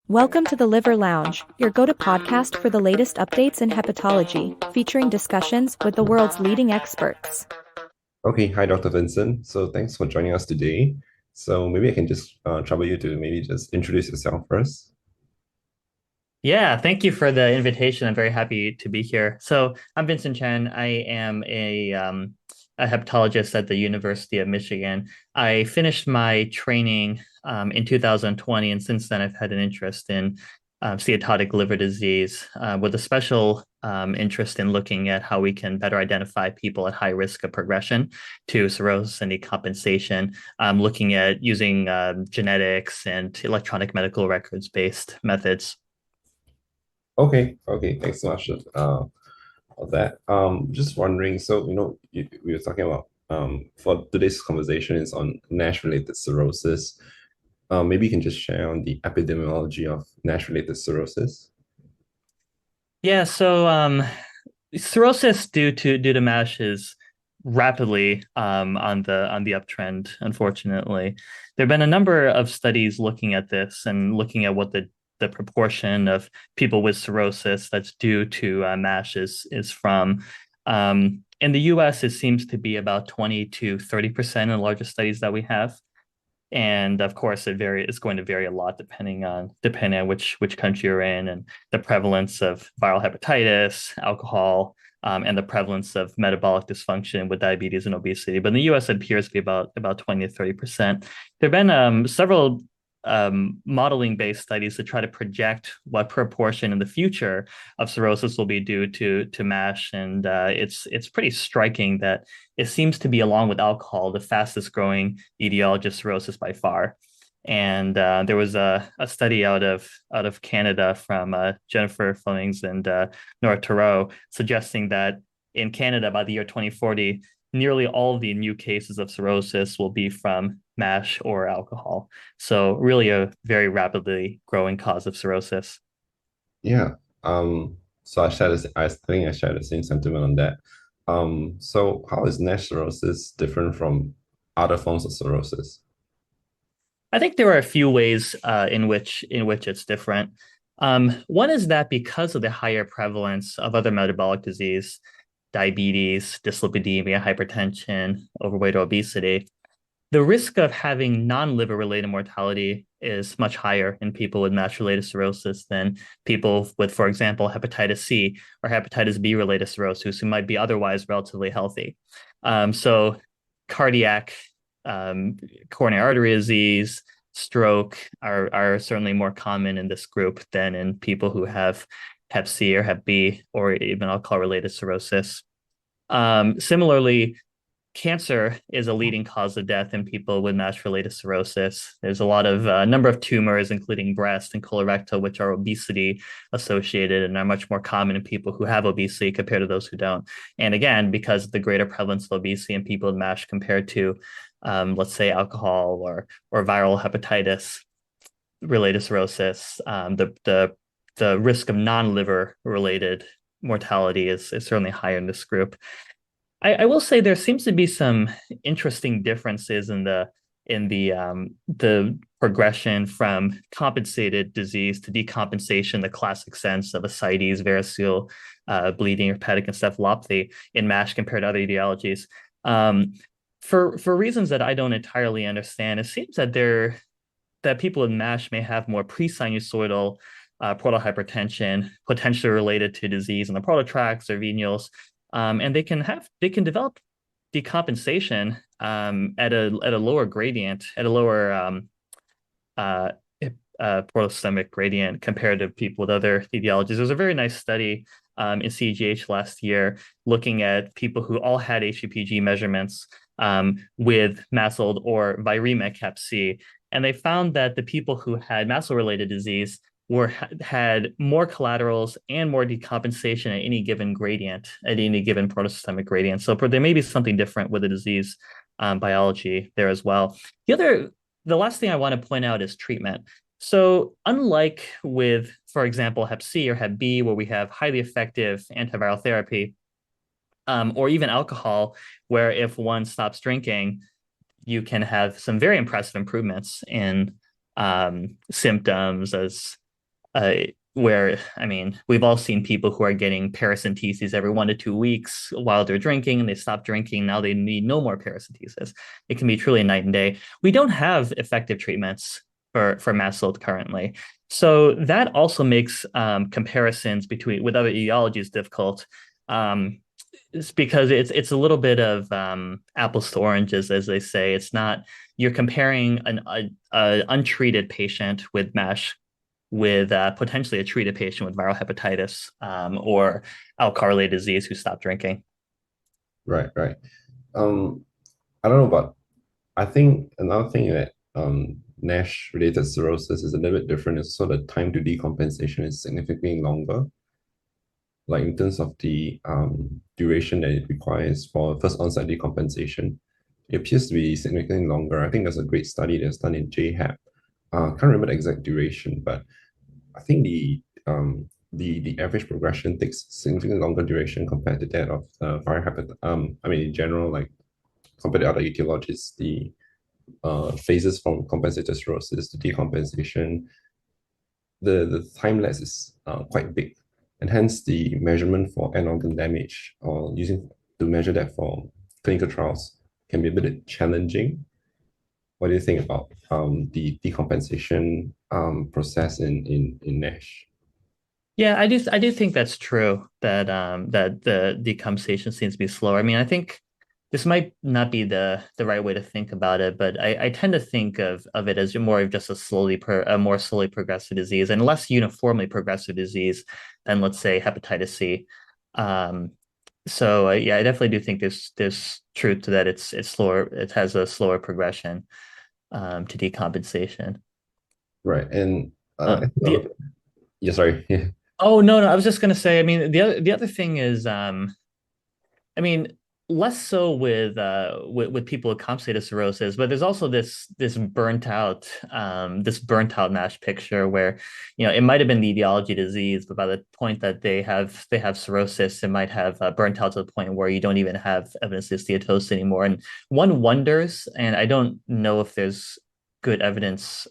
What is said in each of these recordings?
Welcome to the Liver Lounge, your go-to podcast for the latest updates in hepatology, featuring discussions with the world's leading experts. Okay, hi, Dr. Vincent. So thanks for joining us today. So maybe I can just trouble you to maybe just introduce yourself first. Yeah, thank you for the invitation. I'm very happy to be here. So I'm Vincent Chen. I am a hepatologist at the University of Michigan. I finished my training in 2020, and since then I've had an interest in steatotic liver disease with a special interest in looking at how we can better identify people at high risk of progression to cirrhosis and decompensation, looking at using genetics and electronic medical records based methods. Okay, thanks so much of that. Just wondering, so we were talking about for today's conversation is on Nash-related cirrhosis. Maybe you can just share on the epidemiology of Nash-related cirrhosis. Yeah, so cirrhosis due to MASH is rapidly on the uptrend, unfortunately. There have been a number of studies looking at this and looking at what the proportion of people with cirrhosis that's due to MASH is from. In the US, it seems to be about 20 to 30% in the largest studies that we have. And of course, it's going to vary a lot depending on which country you're in and the prevalence of viral hepatitis, alcohol, and the prevalence of metabolic dysfunction with diabetes and obesity. But in the U.S., it appears to be about 20 to 30%. There have been several modeling-based studies to try to project what proportion in the future of cirrhosis will be due to MASH, and it's pretty striking that it seems to be, along with alcohol, the fastest growing etiology of cirrhosis by far. And there was a study out of Canada from Jennifer Flemings and Nora Thoreau suggesting that in Canada by the year 2040, nearly all of the new cases of cirrhosis will be from MASH or alcohol. So really a very rapidly growing cause of cirrhosis. Yeah. So I think I share the same sentiment on that. So how is Nash cirrhosis different from other forms of cirrhosis? I think there are a few ways in which it's different. One is that because of the higher prevalence of other metabolic disease, diabetes, dyslipidemia, hypertension, overweight, or obesity, the risk of having non-liver related mortality is much higher in people with MASH-related cirrhosis than people with, for example, hepatitis C or hepatitis B related cirrhosis who might be otherwise relatively healthy. So cardiac, coronary artery disease, stroke are certainly more common in this group than in people who have hep C or hep B or even alcohol-related cirrhosis. Similarly, cancer is a leading cause of death in people with MASH-related cirrhosis. There's a lot of number of tumors, including breast and colorectal, which are obesity associated and are much more common in people who have obesity compared to those who don't. And again, because of the greater prevalence of obesity in people with MASH compared to, let's say, alcohol or viral hepatitis related cirrhosis, the risk of non-liver related mortality is certainly higher in this group. I will say there seems to be some interesting differences in the progression from compensated disease to decompensation, the classic sense of ascites, variceal bleeding, or hepatic encephalopathy in MASH compared to other etiologies. For reasons that I don't entirely understand, it seems that people with MASH may have more pre-sinusoidal portal hypertension, potentially related to disease in the portal tracts or venules, and they can develop decompensation at a lower gradient, at a lower uh, portal systemic gradient compared to people with other etiologies. There was a very nice study in CGH last year looking at people who all had HCPG measurements with MASLD or viremic hep C, and they found that the people who had MASLD-related disease had more collaterals and more decompensation at any given gradient, at any given protosystemic gradient. So there may be something different with the disease biology there as well. The last thing I want to point out is treatment. So unlike with, for example, hep C or hep B, where we have highly effective antiviral therapy, or even alcohol, where if one stops drinking, you can have some very impressive improvements in symptoms as where, I mean, we've all seen people who are getting paracentesis every 1 to 2 weeks while they're drinking and they stop drinking. Now they need no more paracentesis. It can be truly night and day. We don't have effective treatments for mast cell currently. So that also makes comparisons between with other etiologies difficult. It's because it's a little bit of apples to oranges, as they say. It's not you're comparing a untreated patient with MASH with potentially a treated patient with viral hepatitis or alcohol-related disease who stopped drinking. Right, right. I don't know, but I think another thing that NASH-related cirrhosis is a little bit different is so the time to decompensation is significantly longer. Like in terms of the duration that it requires for first onset decompensation, it appears to be significantly longer. I think there's a great study that's done in JHAP. Can't remember the exact duration, but I think the average progression takes significantly longer duration compared to that of viral hepatitis. I mean, in general, like compared to other etiologies, the phases from compensated cirrhosis to decompensation, the time lapse is quite big, and hence the measurement for end organ damage or using to measure that for clinical trials can be a bit challenging. What do you think about the decompensation process in NASH? Yeah, I do think that's true that the decompensation seems to be slower. I mean, I think this might not be the right way to think about it, but I tend to think of it as more of just a more slowly progressive disease and less uniformly progressive disease than, let's say, hepatitis C. Um, so yeah, I definitely do think there's truth to that. It's slower. It has a slower progression to decompensation. Right, and I think The yeah, sorry. Oh no, I was just gonna say, I mean, the other thing is I mean, less so with people with compensated cirrhosis, but there's also this burnt out MASH picture where, it might have been the etiology disease, but by the point that they have cirrhosis, it might have burnt out to the point where you don't even have evidence of steatosis anymore. And one wonders, and I don't know if there's good evidence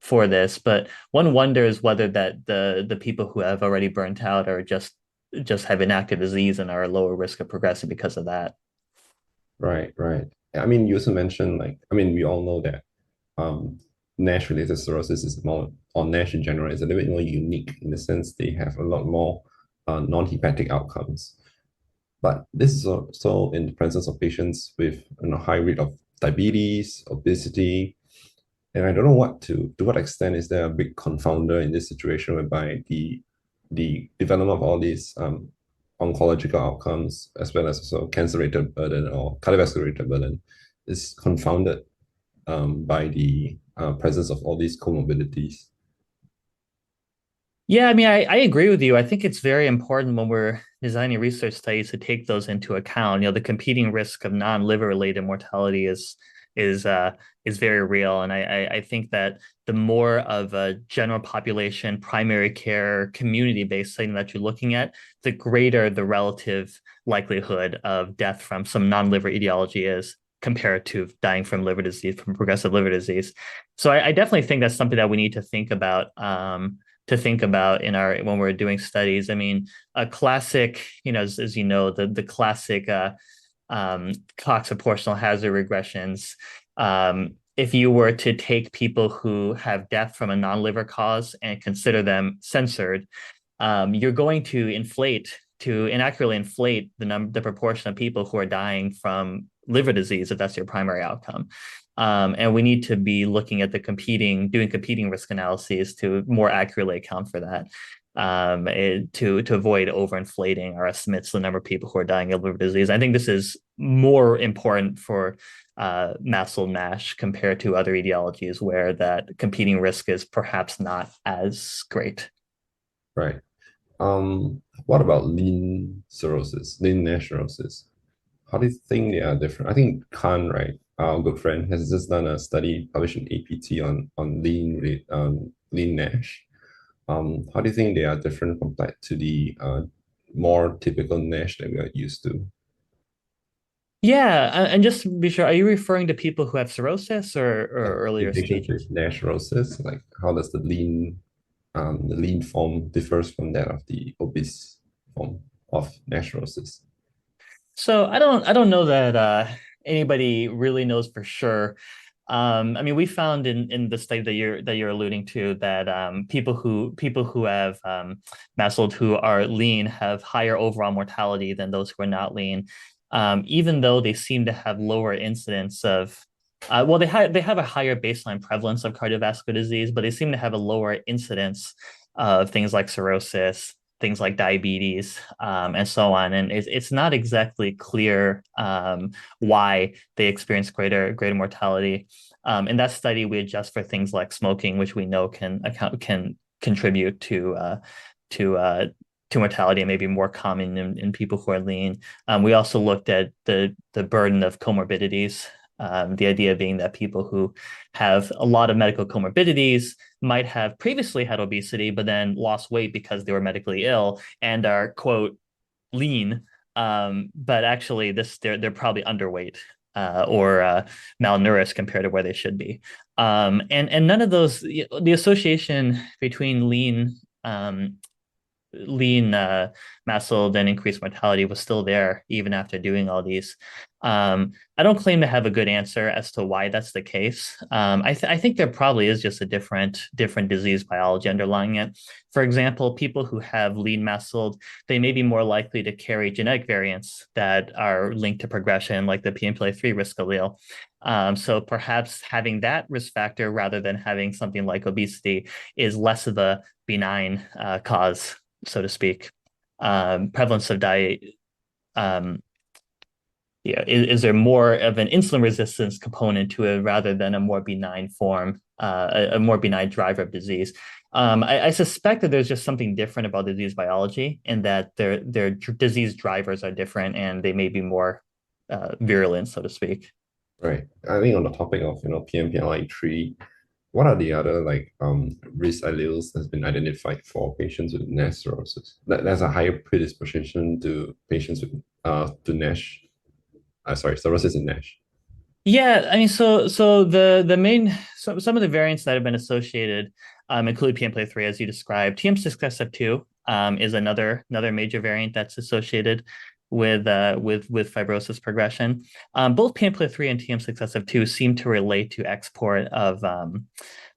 for this, but one wonders whether that the people who have already burnt out are just have inactive disease and are at lower risk of progressing because of that. Right, right. I mean, you also mentioned like, I mean, we all know that NASH-related cirrhosis is more, or NASH in general, is a little bit more unique in the sense they have a lot more non-hepatic outcomes. But this is also in the presence of patients with high rate of diabetes, obesity, and I don't know to what extent is there a big confounder in this situation whereby the development of all these oncological outcomes as well as also cancer related burden or cardiovascular related burden is confounded by the presence of all these comorbidities. Yeah, I mean, I agree with you. I think it's very important when we're designing research studies to take those into account. The competing risk of non-liver related mortality is is very real, and I think that the more of a general population, primary care, community-based setting that you're looking at, the greater the relative likelihood of death from some non-liver etiology is compared to dying from liver disease, from progressive liver disease. So I definitely think that's something that we need to think about. In our when we're doing studies. I mean, a classic, as you know, the classic Cox proportional hazard regressions. If you were to take people who have death from a non-liver cause and consider them censored, you're going to inaccurately inflate the proportion of people who are dying from liver disease if that's your primary outcome. And we need to be looking at doing competing risk analyses to more accurately account for that, to avoid overinflating our estimates of the number of people who are dying of liver disease. I think this is more important for mast cell NASH compared to other etiologies where that competing risk is perhaps not as great. Right. What about lean cirrhosis, lean NASH cirrhosis? How do you think they are different? I think Khan, right, our good friend, has just done a study published in APT on lean NASH. How do you think they are different compared to the more typical NASH that we are used to? Yeah, and just to be sure, are you referring to people who have cirrhosis or Like in earlier patients stages? with NASH cirrhosis, like how does the lean the lean form differs from that of the obese form of Nash-Cirrhosis? So I don't know that anybody really knows for sure. I mean, we found in the study that you're alluding to that people who have muscled who are lean have higher overall mortality than those who are not lean, even though they seem to have lower incidence of. Well, they have a higher baseline prevalence of cardiovascular disease, but they seem to have a lower incidence of things like cirrhosis, things like diabetes, and so on. And it's not exactly clear why they experience greater mortality. In that study, we adjust for things like smoking, which we know can contribute to to mortality and maybe more common in people who are lean. We also looked at the burden of comorbidities. The idea being that people who have a lot of medical comorbidities might have previously had obesity, but then lost weight because they were medically ill and are, quote, lean. But actually, they're probably underweight or malnourished compared to where they should be. And none of those, the association between lean muscle then increased mortality was still there even after doing all these. I don't claim to have a good answer as to why that's the case. I think there probably is just a different disease biology underlying it. For example, people who have lean muscle, they may be more likely to carry genetic variants that are linked to progression, like the PNPLA3 risk allele. So perhaps having that risk factor rather than having something like obesity is less of a benign cause, so to speak. Prevalence of diet, is there more of an insulin resistance component to it rather than a more benign form, a more benign driver of disease? I suspect that there's just something different about disease biology and that their disease drivers are different and they may be more virulent, so to speak. Right. I think on the topic of PNPLA3, what are the other risk alleles that's been identified for patients with NASH cirrhosis? There's a higher predisposition to patients with to NASH. Sorry, cirrhosis and NASH. Yeah, I mean, so the main some of the variants that have been associated include PNPLA3 as you described. TM6SF2 is another major variant that's associated with fibrosis progression. Both PNPLA3 and TM6SF2 seem to relate to export of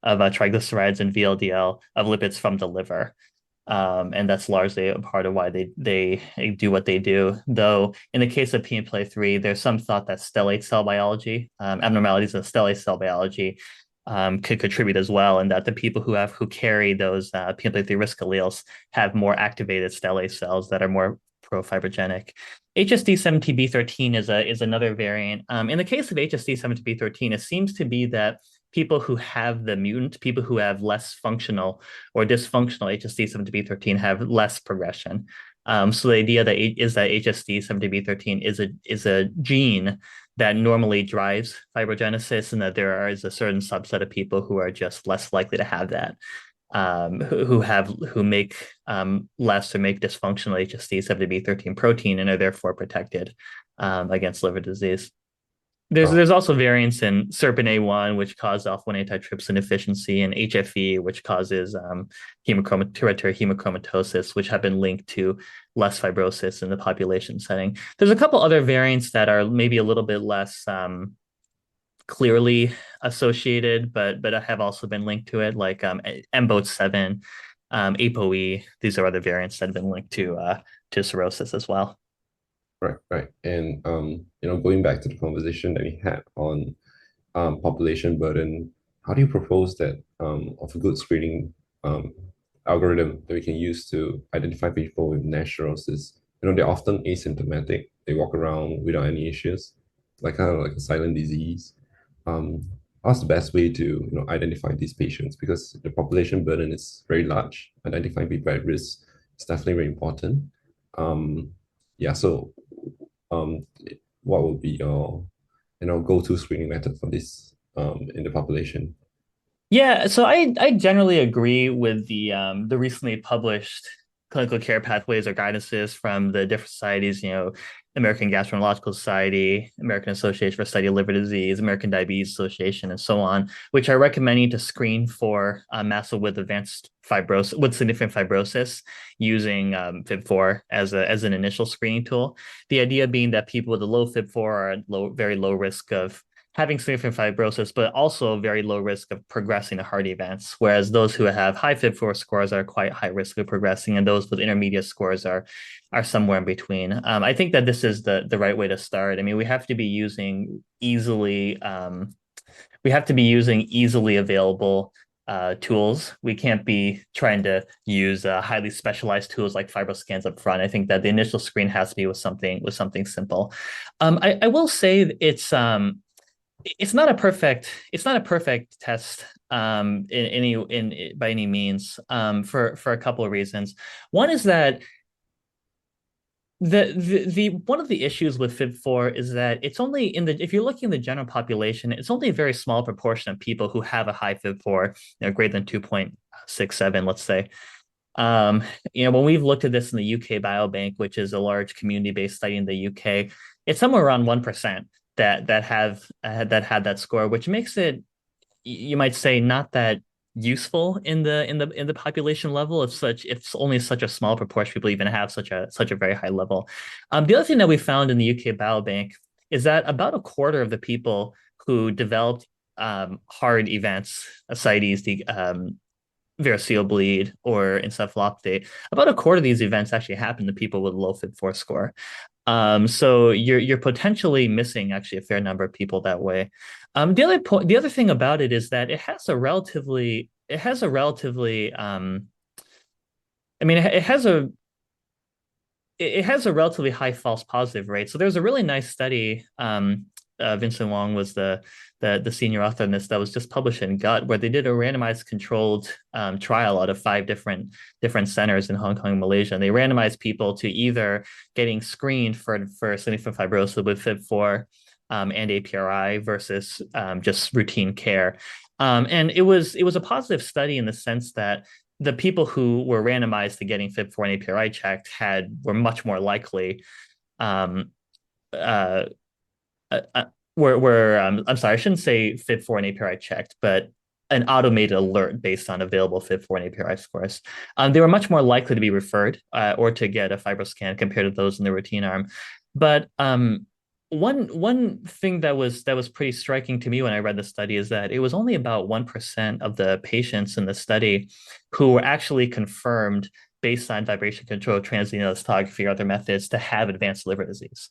triglycerides and VLDL of lipids from the liver. And that's largely a part of why they do what they do. Though in the case of PNPLA3, there's some thought that stellate cell biology, abnormalities in stellate cell biology, could contribute as well, and that the people who carry those PNPLA3 risk alleles have more activated stellate cells that are more profibrogenic. HSD17B13 is another variant. In the case of HSD17B13, it seems to be that people who have the mutant, people who have less functional or dysfunctional HSD17B13 have less progression. So the idea that HSD17B13 is a gene that normally drives fibrogenesis, and that there is a certain subset of people who are just less likely to have that, who make less or make dysfunctional HSD17B13 protein and are therefore protected against liver disease. There's also variants in SERPINA1, which cause alpha-1 antitrypsin deficiency, and HFE, which causes hereditary hemochromatosis, which have been linked to less fibrosis in the population setting. There's a couple other variants that are maybe a little bit less clearly associated, but have also been linked to it, like MBOT7, ApoE. These are other variants that have been linked to cirrhosis as well. Right. And going back to the conversation that we had on population burden, how do you propose that of a good screening algorithm that we can use to identify people with NASH cirrhosis? They're often asymptomatic. They walk around without any issues, kind of like a silent disease. What's the best way to identify these patients? Because the population burden is very large. Identifying people at risk is definitely very important. Yeah, so what would be your go-to screening method for this in the population? Yeah, so I generally agree with the recently published clinical care pathways or guidances from the different societies, American Gastroenterological Society, American Association for Study of Liver Disease, American Diabetes Association, and so on, which are recommending to screen for mast cell with advanced fibrosis, with significant fibrosis, using FIB4 as an initial screening tool. The idea being that people with a low FIB4 are at very low risk of having significant fibrosis, but also very low risk of progressing to heart events, whereas those who have high FIB4 scores are quite high risk of progressing, and those with intermediate scores are somewhere in between. I think that this is the right way to start. I mean, we have to be using easily available tools. We can't be trying to use highly specialized tools like FibroScans up front. I think that the initial screen has to be with something simple. I will say it's not a perfect test by any means, for a couple of reasons. One is that the one of the issues with FIB4 is that it's only if you're looking at the general population, it's only a very small proportion of people who have a high FIB4, greater than 2.67, let's say. When we've looked at this in the UK Biobank, which is a large community-based study in the UK, it's somewhere around 1% that had that score, which makes it, you might say, not that useful in the population level. It's only such a small proportion of people even have such a very high level. The other thing that we found in the UK Biobank is that about a quarter of the people who developed hard events, ascites, variceal bleed, or encephalopathy, about a quarter of these events actually happen to people with low FIB4 score. So you're potentially missing actually a fair number of people that way. The other thing about it is that it has a relatively high false positive rate. So there's a really nice study. Vincent Wong was the senior author in this, that was just published in Gut, where they did a randomized controlled trial out of 5 different centers in Hong Kong and Malaysia. And they randomized people to either getting screened for significant fibrosis with FIB4 and APRI versus just routine care. And it was a positive study in the sense that the people who were randomized to getting FIB4 and APRI checked were much more likely I'm sorry, I shouldn't say FIB4 and APRI checked, but an automated alert based on available FIB4 and APRI scores. They were much more likely to be referred or to get a FibroScan compared to those in the routine arm. But one thing that was pretty striking to me when I read the study is that it was only about 1% of the patients in the study who were actually confirmed based on vibration control, translational elastography, or other methods to have advanced liver disease.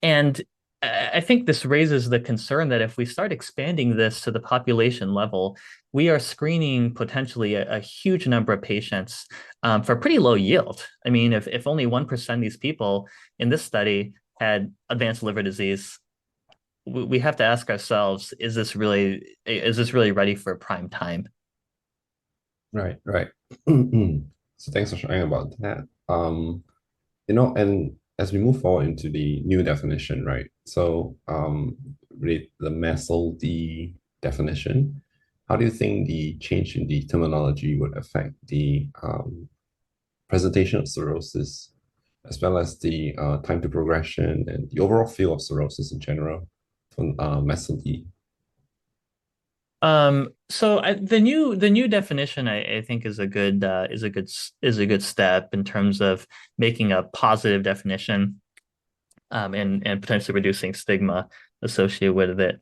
And I think this raises the concern that if we start expanding this to the population level, we are screening potentially a huge number of patients for pretty low yield. I mean, if only 1% of these people in this study had advanced liver disease, we have to ask ourselves, is this really ready for prime time? Right. So thanks for sharing about that. And as we move forward into the new definition, right? So, with the MESL-D definition, how do you think the change in the terminology would affect the presentation of cirrhosis, as well as the time to progression and the overall field of cirrhosis in general from MESL-D? So the new definition, I think, is a good step in terms of making a positive definition, and potentially reducing stigma associated with it.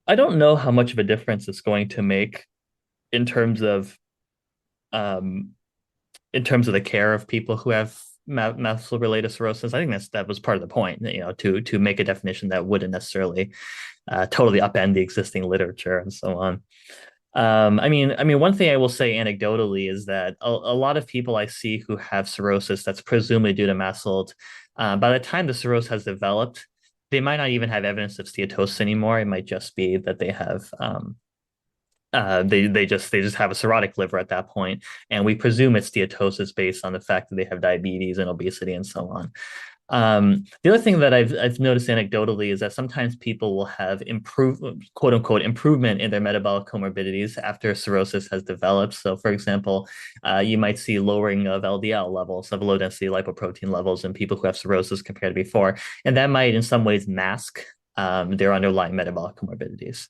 I don't know how much of a difference it's going to make in terms of the care of people who have mast-cell-related cirrhosis. I think that was part of the point, to make a definition that wouldn't necessarily totally upend the existing literature and so on. I mean, one thing I will say anecdotally is that a lot of people I see who have cirrhosis that's presumably due to mast cells, by the time the cirrhosis has developed, they might not even have evidence of steatosis anymore. It might just be that they have they just have a cirrhotic liver at that point, and we presume it's steatosis based on the fact that they have diabetes and obesity and so on. The other thing that I've noticed anecdotally is that sometimes people will have quote unquote improvement in their metabolic comorbidities after cirrhosis has developed. So, for example, you might see lowering of LDL levels, of low density lipoprotein levels in people who have cirrhosis compared to before, and that might in some ways mask their underlying metabolic comorbidities.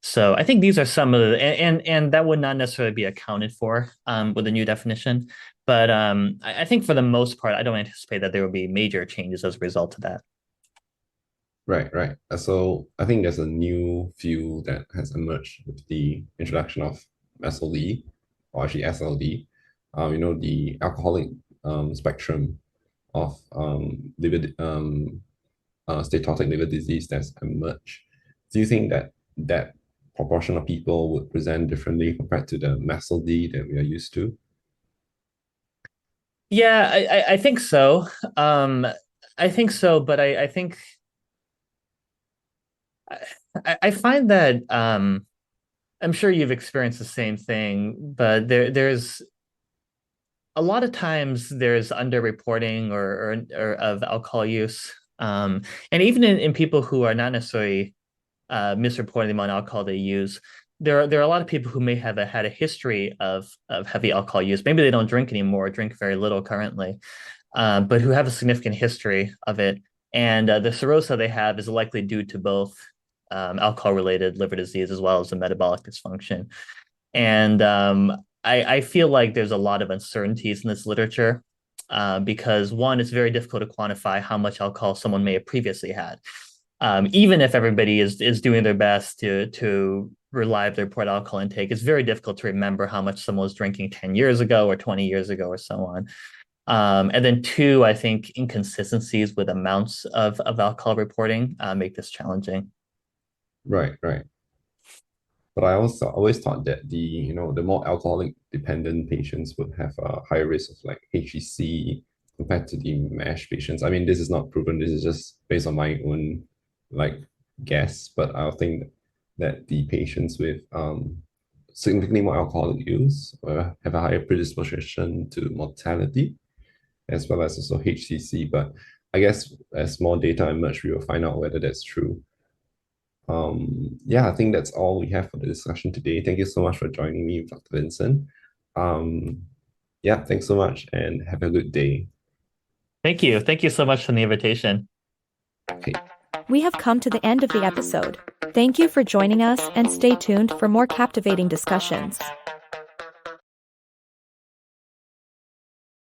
So I think these are some of the and that would not necessarily be accounted for with the new definition. But I think for the most part, I don't anticipate that there will be major changes as a result of that. Right, right. So I think there's a new field that has emerged with the introduction of SLD, or actually SLD, the alcoholic spectrum of steatotic liver disease that's emerged. Do you think that that proportion of people would present differently compared to the MASLD that we are used to? Yeah, I think so. I think so, but I think I find that I'm sure you've experienced the same thing, but there's a lot of times there's underreporting or of alcohol use. And even in people who are not necessarily misreporting the amount of alcohol they use, there are a lot of people who may have had a history of heavy alcohol use. Maybe they don't drink anymore, drink very little currently, but who have a significant history of it. And the cirrhosis they have is likely due to both alcohol-related liver disease as well as the metabolic dysfunction. And I feel like there's a lot of uncertainties in this literature because one, it's very difficult to quantify how much alcohol someone may have previously had. Even if everybody is doing their best to reliably report alcohol intake, it's very difficult to remember how much someone was drinking 10 years ago or 20 years ago or so on. And then two, I think inconsistencies with amounts of alcohol reporting make this challenging. Right, right. But I also always thought that the more alcoholic dependent patients would have a higher risk of like HCC compared to the MASH patients. I mean, this is not proven. This is just based on my own like guess. But I think that the patients with significantly more alcoholic use have a higher predisposition to mortality as well as also HCC. But I guess as more data emerge, we will find out whether that's true. Yeah, I think that's all we have for the discussion today. Thank you so much for joining me, Dr. Vincent. Yeah, thanks so much and have a good day. Thank you. Thank you so much for the invitation. Okay. We have come to the end of the episode. Thank you for joining us and stay tuned for more captivating discussions.